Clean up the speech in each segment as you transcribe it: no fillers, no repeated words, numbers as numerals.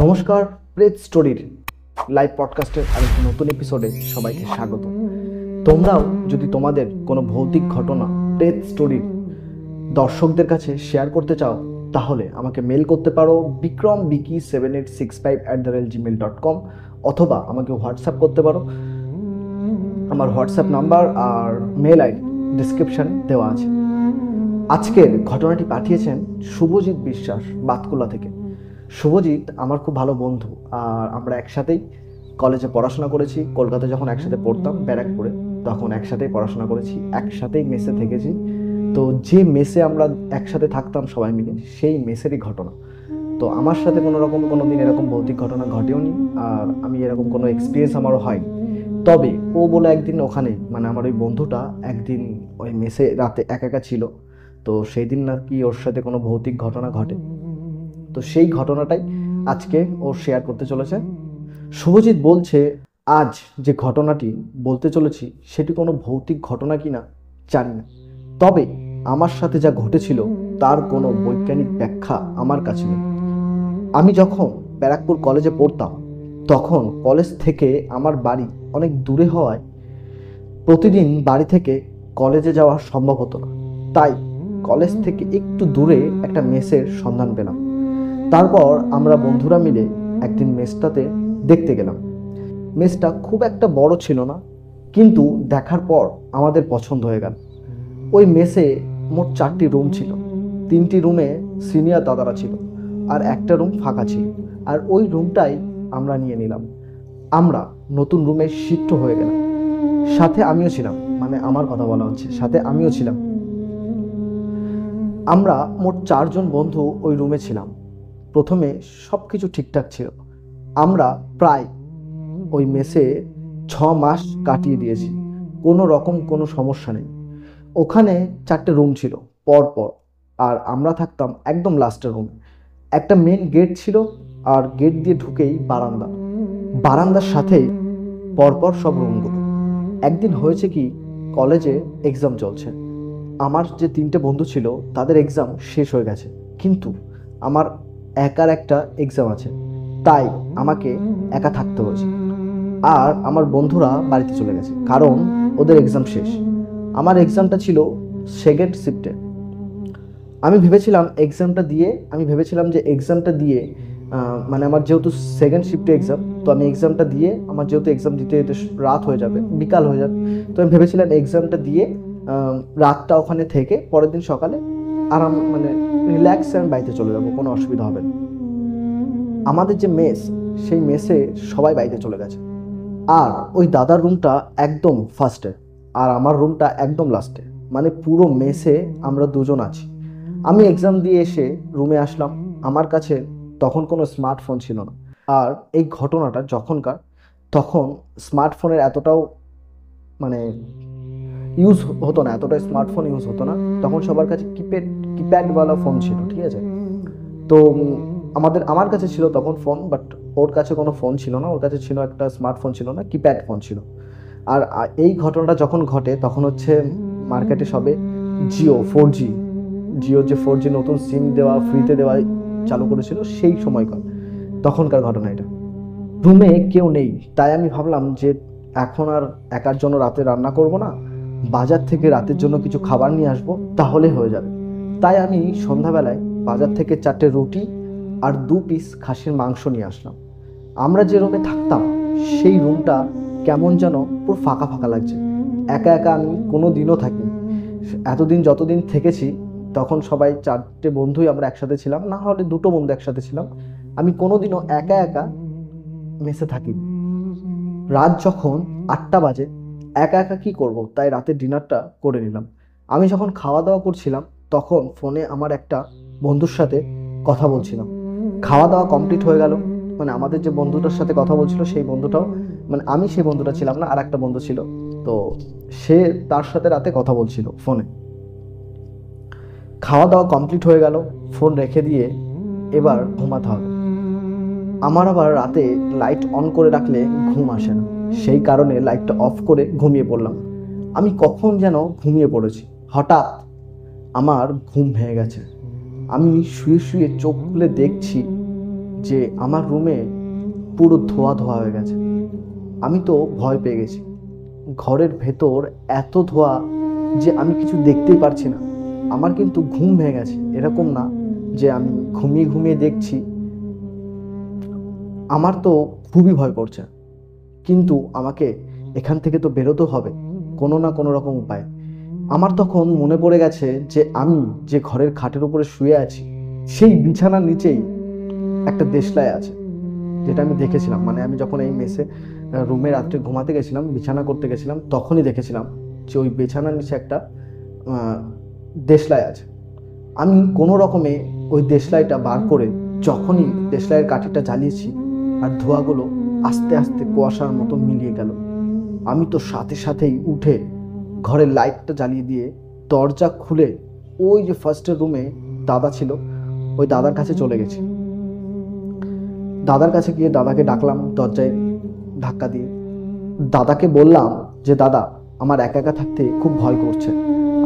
নমস্কার, প্রেত স্টোরির লাইভ পডকাস্টের আরেকটি নতুন এপিসোডে সবাইকে স্বাগত। তোমরাও যদি তোমাদের কোনো ভৌতিক ঘটনা প্রেত স্টোরির দর্শকদের কাছে শেয়ার করতে চাও তাহলে আমাকে মেল করতে পারো bikram7865@gmail.com অথবা আমাকে হোয়াটসঅ্যাপ করতে পারো। আমার হোয়াটসঅ্যাপ নাম্বার আর মেল আইডি ডিসক্রিপশন দেওয়া আছে। আজকের ঘটনাটি পাঠিয়েছেন শুভজিৎ বিশ্বাস, বাতকুলা থেকে। শুভজিৎ আমার খুব ভালো বন্ধু, আর আমরা একসাথেই কলেজে পড়াশোনা করেছি। কলকাতায় যখন একসাথে পড়তাম ব্যারাকপুরে, তখন একসাথেই পড়াশোনা করেছি, একসাথেই মেসে থেকেছি। তো যে মেসে আমরা একসাথে থাকতাম সবাই মিলে, সেই মেসেরই ঘটনা। তো আমার সাথে কোনো দিন এরকম ভৌতিক ঘটনা ঘটেও নি, আর আমি এরকম কোনো এক্সপিরিয়েন্স আমারও হয়নি। তবে ও বলে একদিন ওখানে, মানে আমার ওই বন্ধুটা একদিন ওই মেসে রাতে একা একা ছিল। তো সেই দিন নাকি ওর সাথে কোনো ভৌতিক ঘটনা ঘটে। তো সেই ঘটনাটাই আজকে ও শেয়ার করতে চলেছে। শুভজিৎ বলছে, আজ যে ঘটনাটি বলতে চলেছি সেটি কোনো ভৌতিক ঘটনা কিনা জানি না, তবে আমার সাথে যা ঘটেছিল তার কোনো বৈজ্ঞানিক ব্যাখ্যা আমার কাছে নেই। আমি যখন ব্যারাকপুর কলেজে পড়তাম তখন কলেজ থেকে আমার বাড়ি অনেক দূরে হওয়ায় প্রতিদিন বাড়ি থেকে কলেজে যাওয়া সম্ভব হতো না। তাই কলেজ থেকে একটু দূরে একটা মেসের সন্ধান পেলাম। তারপর আমরা বন্ধুরা মিলে একদিন মেসটাতে দেখতে গেলাম। মেসটা খুব একটা বড় ছিল না, কিন্তু দেখার পর আমাদের পছন্দ হয়ে গেল। ওই মেসে মোট 4টি রুম ছিল। 3টি রুমে সিনিয়র দাদারা ছিল আর একটা রুম ফাঁকা ছিল, আর ওই রুমটাই আমরা নিয়ে নিলাম। আমরা নতুন রুমে শিফট হয়ে গেলাম। সাথে আমিও ছিলাম, মানে আমার কথা বলা হচ্ছে, সাথে আমিও ছিলাম। আমরা মোট 4 জন বন্ধু ওই রুমে ছিলাম। প্রথমে সব কিছু ঠিকঠাক ছিল। আমরা প্রায় ওই মেসে 6 মাস কাটিয়ে দিয়েছি, কোনো রকম কোনো সমস্যা নেই। ওখানে 4টে রুম ছিল পর পর, আর আমরা থাকতাম একদম লাস্টের রুমে। একটা মেন গেট ছিল, আর গেট দিয়ে ঢুকেই বারান্দা, বারান্দার সাথেই পরপর সব রুমগুলো। একদিন হয়েছে কি, কলেজে এক্সাম চলছে। আমার যে 3টে বন্ধু ছিল তাদের এক্সাম শেষ হয়ে গেছে, কিন্তু আমার একার একটা এক্সাম আছে, তাই আমাকে একা থাকতে হয়েছে। আর আমার বন্ধুরা বাড়িতে চলে গেছে, কারণ ওদের এক্সাম শেষ। আমার এক্সামটা ছিল সেকেন্ড শিফটে। আমি ভেবেছিলাম যে এক্সামটা দিয়ে মানে আমার যেহেতু সেকেন্ড শিফটে এক্সাম, তো আমি এক্সামটা দিয়ে, আমার যেহেতু এক্সাম দিতে দিতে রাত হয়ে যাবে, বিকাল হয়ে যাবে, তো আমি ভেবেছিলাম এক্সামটা দিয়ে রাতটা ওখানে থেকে পরের দিন সকালে আরাম, মানে রিল্যাক্স আমি বাড়িতে চলে যাবো, কোনো অসুবিধা হবে না। আমাদের যে মেস, সেই মেসে সবাই বাড়িতে চলে গেছে, আর ওই দাদার রুমটা একদম ফার্স্টে আর আমার রুমটা একদম লাস্টে, মানে পুরো মেসে আমরা 2 জন আছি। আমি এক্সাম দিয়ে এসে রুমে আসলাম। আমার কাছে তখন কোনো স্মার্টফোন ছিল না, আর এই ঘটনাটা তখন স্মার্টফোনের এতটাও মানে ইউজ হতো না, এতটা স্মার্টফোন ইউজ হতো না। তখন সবার কাছে কিপ্যাডওয়ালা ফোন ছিল, ঠিক আছে। তো আমার কাছে ছিল তখন ফোন, বাট ওর কাছে কোনো ফোন ছিল না। ওর কাছে ছিল একটা স্মার্টফোন, ছিল না, কিপ্যাড ফোন ছিল। আর এই ঘটনাটা যখন ঘটে তখন হচ্ছে মার্কেটে সবে জিওর যে 4G নতুন সিম দেওয়া, ফ্রিতে দেওয়া চালু করেছিল, সেই তখনকার ঘটনা এটা। রুমে কেউ নেই, তাই আমি ভাবলাম যে এখন আর একার জন্য রাতে রান্না করব না, বাজার থেকে রাতের জন্য কিছু খাবার নিয়ে আসবো, তাহলে হয়ে যাবে। তাই আমি সন্ধ্যাবেলায় বাজার থেকে 4টে রুটি আর 2 পিস খাসির মাংস নিয়ে আসলাম। আমরা যে রুমে থাকতাম সেই রুমটা কেমন যেন পুরো ফাঁকা ফাঁকা লাগছে। একা একা আমি কোনো দিনও থাকিনি। এতদিন যতদিন থেকেছি তখন সবাই 4টে বন্ধুই আমরা একসাথে ছিলাম, না হলে 2টো বন্ধু একসাথে ছিলাম। আমি কোনোদিনও একা একা মেসে থাকি। রাত যখন 8টা বাজে, একা একা কি করব, তাই রাতের ডিনারটা করে নিলাম। আমি যখন খাওয়া দাওয়া করছিলাম তখন ফোনে আমার একটা বন্ধুর সাথে কথা বলছিলাম। খাওয়া দাওয়া কমপ্লিট হয়ে গেল, মানে আমাদের যে বন্ধুটার সাথে কথা বলছিল সেই বন্ধুটাও, মানে আমি সেই বন্ধুটা ছিলাম না, আর একটা বন্ধু ছিল, তো সে তার সাথে রাতে কথা বলছিল ফোনে। খাওয়া দাওয়া কমপ্লিট হয়ে গেল, ফোন রেখে দিয়ে এবার ঘুমাতে হবে। আমার আবার রাতে লাইট অন করে রাখলে ঘুম আসে না, সেই কারণে লাইটটা অফ করে ঘুমিয়ে পড়লাম। আমি কখন যেন ঘুমিয়ে পড়েছি, হঠাৎ আমার ঘুম ভেঙে গেছে। আমি শুয়ে শুয়ে চোখ খুলে দেখছি যে আমার রুমে পুরো ধোয়া ধোয়া হয়ে গেছে। আমি তো ভয় পেয়ে গেছি। ঘরের ভেতর এত ধোয়া যে আমি কিছু দেখতেই পারছি না। আমার কিন্তু ঘুম ভেঙে গেছে, এরকম না যে আমি ঘুমিয়ে ঘুমিয়ে দেখছি। আমার তো খুবই ভয় করছে, কিন্তু আমাকে এখান থেকে তো বেরোতে হবে কোনো না কোনো রকম উপায়। আমার তখন মনে পড়ে গেছে যে আমি যে ঘরের খাটের উপরে শুয়ে আছি, সেই বিছানার নিচেই একটা দেশলাই আছে, যেটা আমি দেখেছিলাম। মানে আমি যখন এই মেসে রুমে রাত্রে ঘুমাতে গেছিলাম, বিছানা করতে গেছিলাম, তখনই দেখেছিলাম যে ওই বিছানার নিচে একটা আহ, দেশলাই আছে। আমি কোনো রকমে ওই দেশলাইটা বার করে যখনই দেশলাইয়ের কাঠিটা জ্বালিয়েছি, আর ধোঁয়াগুলো আস্তে আস্তে কুয়াশার মতো মিলিয়ে গেল, আমি তো সাথে সাথেই উঠে ঘরের লাইটটা জ্বালিয়ে দিয়ে দরজা খুলে ওই যে ফার্স্টের রুমে দাদা ছিল, ওই দাদার কাছে চলে গেছি। দাদার কাছে গিয়ে দাদাকে ডাকলাম দরজায় ধাক্কা দিয়ে। দাদাকে বললাম যে দাদা, আমার একা একা থাকতে খুব ভয় করছে,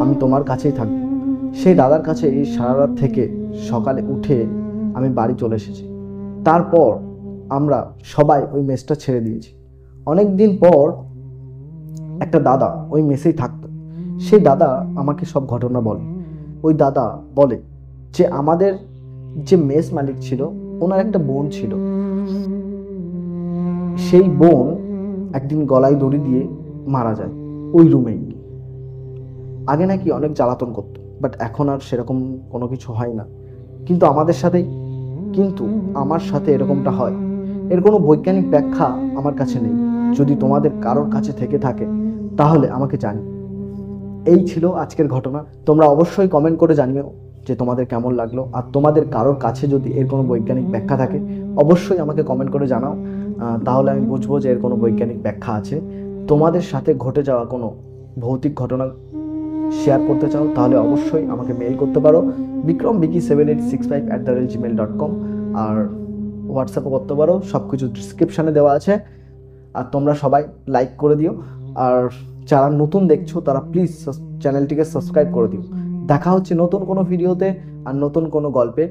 আমি তোমার কাছেই থাকবো। সেই দাদার কাছে সারা রাত থেকে সকালে উঠে আমি বাড়ি চলে এসেছি। তারপর আমরা সবাই ওই মেসটা ছেড়ে দিয়েছি। অনেক দিন পর একটা দাদা ওই মেসেই থাকতো। সেই দাদা আমাকে সব ঘটনা বলে। ওই দাদা বলে যে আমাদের যে মেস মালিক ছিল, ওনার একটা বোন ছিল। সেই বোন একদিন গলায় দড়ি দিয়ে মারা যায় ওই রুমেই। আগে নাকি অনেক জ্বালাতন করতো, বাট এখন আর সেরকম কোনো কিছু হয় না। কিন্তু আমাদের সাথেই, কিন্তু আমার সাথে এরকমটা হয়, এর কোনো বৈজ্ঞানিক ব্যাখ্যা আমার কাছে নেই। যদি তোমাদের কারোর কাছে থেকে থাকে তাহলে আমাকে জানি। এই ছিল আজকের ঘটনা। তোমরা অবশ্যই কমেন্ট করে জানিও যে তোমাদের কেমন লাগলো, আর তোমাদের কারোর কাছে যদি এর কোনো বৈজ্ঞানিক ব্যাখ্যা থাকে অবশ্যই আমাকে কমেন্ট করে জানাও। তাহলে আমি বুঝবো যে এর কোনো বৈজ্ঞানিক ব্যাখ্যা আছে। তোমাদের সাথে ঘটে যাওয়া কোনো ভৌতিক ঘটনা শেয়ার করতে চাও তাহলে অবশ্যই আমাকে মেইল করতে পারো vikram7865@gmail.com, আর হোয়াটসঅ্যাপও করতে পারো। সব কিছু ডিসক্রিপশানে দেওয়া আছে। আর তোমরা সবাই লাইক করে দিও, আর যারা নতুন দেখছো তারা প্লিজ চ্যানেলটিকে সাবস্ক্রাইব করে দিও। দেখা হচ্ছে নতুন কোনো ভিডিওতে, আর নতুন কোনো গল্পে,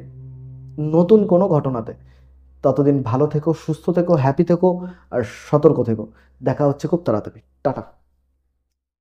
নতুন কোনো ঘটনাতে। ততদিন ভালো থেকো, সুস্থ থেকো, হ্যাপি থেকো, আর সতর্ক থেকো। দেখা হচ্ছে খুব তাড়াতাড়ি। টাটা।